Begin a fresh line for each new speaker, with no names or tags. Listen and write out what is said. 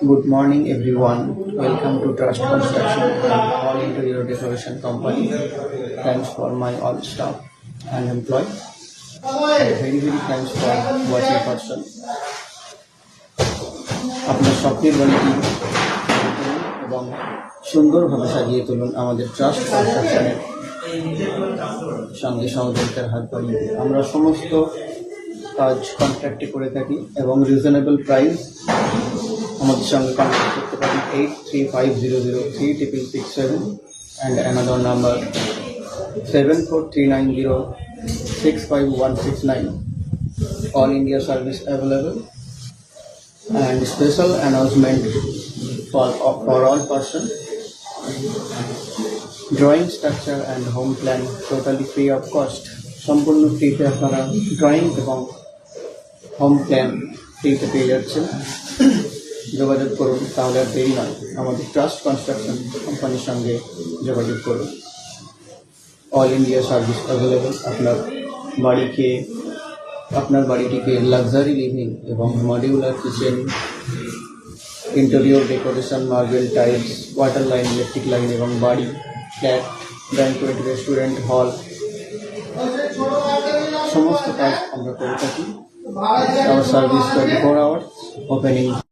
Good morning, everyone. Welcome to Trust Construction and All Interior Decoration Company. Thanks for my all staff and employees. And very thanks for watching person. আপনার স্বপ্নের বাড়িটি এবং সুন্দরভাবে সাজিয়ে তুলুন আমাদের trust কনস্ট্রাকশনের সঙ্গে সহযোগিতার হাত বাড়িয়ে আমরা সমস্ত কাজ কন্ট্রাক্টে করে থাকি এবং রিজনেবল প্রাইস আমাদের সঙ্গে কন্ট্যাক্ট করতে পারেন 8350036667 and another number 7439065169. All India service available and special announcement for all person. Drawing structure and home plan totally free of cost. সম্পূর্ণ ফ্রিতে আপনারা ড্রয়িং এবং হোম প্ল্যান ফ্রিতে পেয়ে যাচ্ছেন। যোগাযোগ করুন, তাহলে আর দেরি নয়, আমাদের ট্রাস্ট কনস্ট্রাকশন কোম্পানির সঙ্গে যোগাযোগ করুন। All India service available. আপনার বাড়িটিকে লাক্সারি লিভিং এবং modular kitchen, interior decoration, marble tiles, water line, electric line এবং বাড়ি, ফ্ল্যাট, ব্যাংকুয়েট, রেস্টুরেন্ট, হল সমস্ত কাজ আমরা করে থাকি। Our service 24 hours, opening